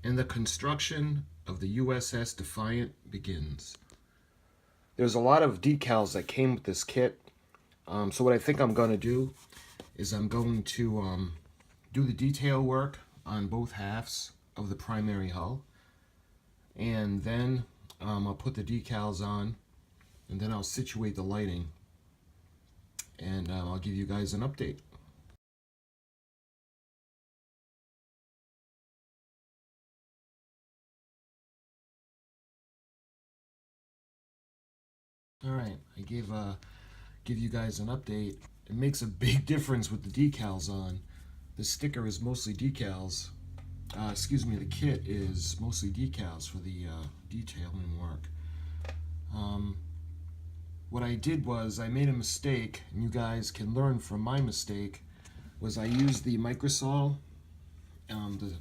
and the construction of the USS Defiant begins. There's a lot of decals that came with this kit. So what I think I'm going to do is I'm going to do the detail work on both halves of the primary hull, and then I'll put the decals on, and then I'll situate the lighting, and I'll give you guys an update. All right, I give you guys an update. It makes a big difference with the decals on. The sticker is mostly decals. Excuse me, the kit is mostly decals for the detailing work. What I did was I made a mistake, and you guys can learn from my mistake, was I used the Microsol, the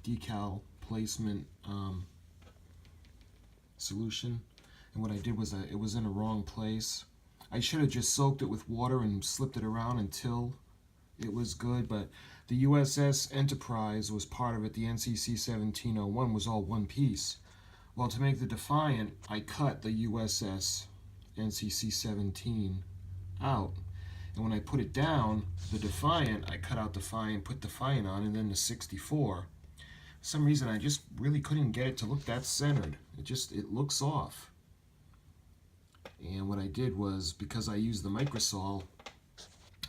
decal placement solution, and what I did was it was in a wrong place. I should have just soaked it with water and slipped it around until it was good, but the USS Enterprise was part of it. The NCC-1701 was all one piece. Well, to make the Defiant, I cut the USS NCC-17 out. And when I put it down, the Defiant, I cut out Defiant, put Defiant on, and then the 64. For some reason, I just really couldn't get it to look that centered. It looks off. And what I did was, because I used the Microsol,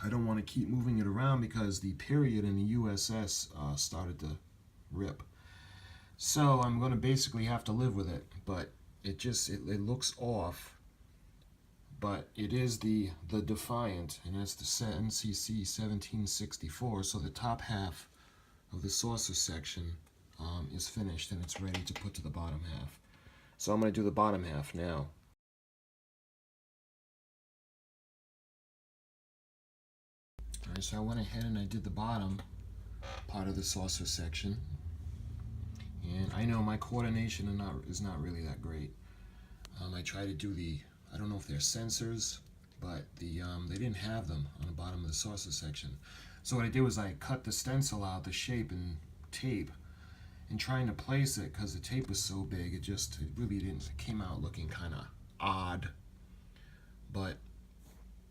I don't want to keep moving it around because the period in the USS started to rip. So I'm going to basically have to live with it, but it looks off. But it is the Defiant, and that's the NCC-1764. So the top half of the saucer section is finished, and it's ready to put to the bottom half. So I'm going to do the bottom half now. Alright, so I went ahead and I did the bottom part of the saucer section. And I know my coordination is not really that great. I tried to do I don't know if they're sensors, but they didn't have them on the bottom of the saucer section. So what I did was I cut the stencil out, the shape, and tape, and trying to place it, because the tape was so big, it really didn't, it came out looking kind of odd. But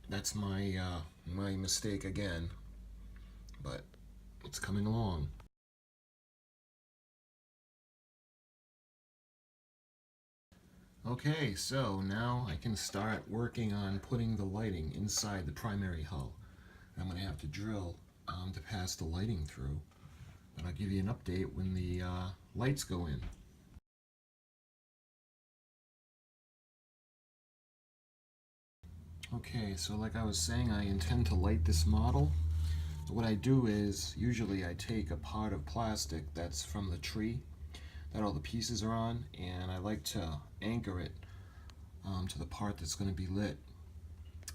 that's my my mistake again, but it's coming along. Okay, so now I can start working on putting the lighting inside the primary hull. I'm going to have to drill to pass the lighting through, and I'll give you an update when the lights go in. Okay, so like I was saying, I intend to light this model. So what I do is, usually I take a part of plastic that's from the tree that all the pieces are on, and I like to anchor it to the part that's going to be lit.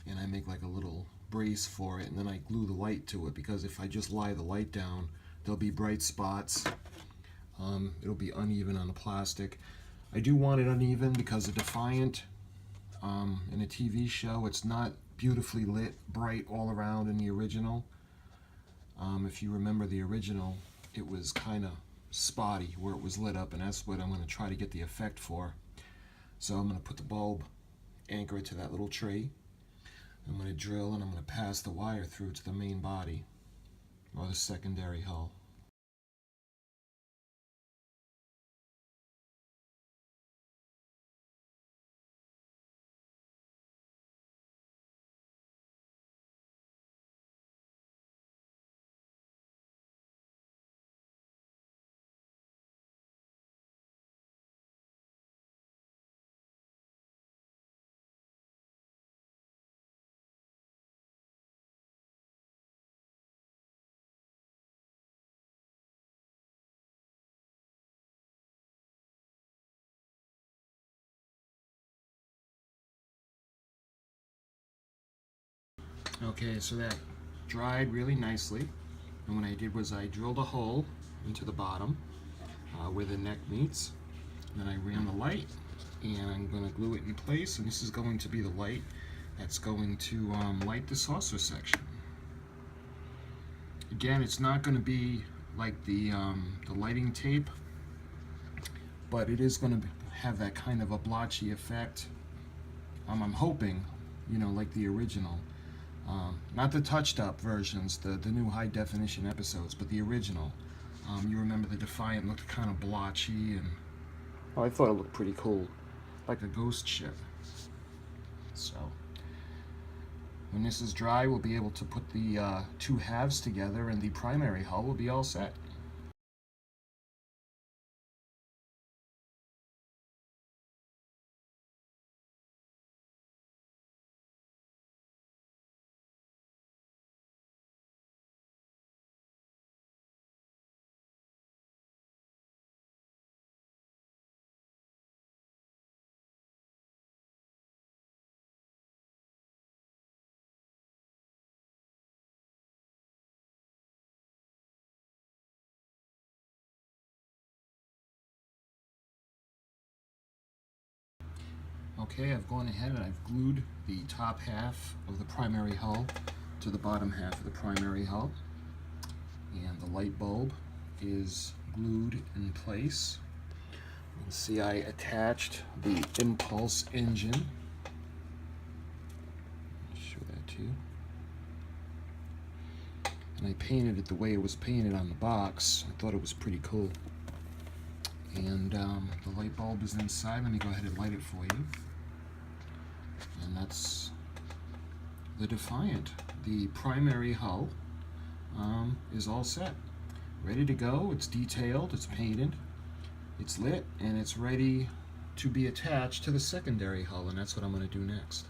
And I make like a little brace for it, and then I glue the light to it, because if I just lie the light down, there'll be bright spots. It'll be uneven on the plastic. I do want it uneven because the Defiant, in a TV show, it's not beautifully lit, bright all around in the original. If you remember the original, it was kind of spotty where it was lit up, and that's what I'm going to try to get the effect for. So I'm going to put the bulb, anchor it to that little tree. I'm going to drill, and I'm going to pass the wire through to the main body, or the secondary hull. Okay, so that dried really nicely, and what I did was I drilled a hole into the bottom where the neck meets, and then I ran the light, and I'm going to glue it in place, and this is going to be the light that's going to light the saucer section. Again, it's not going to be like the lighting tape but it is going to have that kind of a blotchy effect. I'm hoping, you know, like the original. Not the touched up versions, the new high definition episodes, but the original. You remember the Defiant looked kind of blotchy, and oh, I thought it looked pretty cool, like a ghost ship. So when this is dry, we'll be able to put the two halves together, and the primary hull will be all set. Okay, I've gone ahead and I've glued the top half of the primary hull to the bottom half of the primary hull. And the light bulb is glued in place. You can see I attached the impulse engine. I'll show that to you. And I painted it the way it was painted on the box. I thought it was pretty cool. And the light bulb is inside. Let me go ahead and light it for you. And that's the Defiant. The primary hull is all set. Ready to go. It's detailed, it's painted, it's lit, and it's ready to be attached to the secondary hull, and that's what I'm going to do next.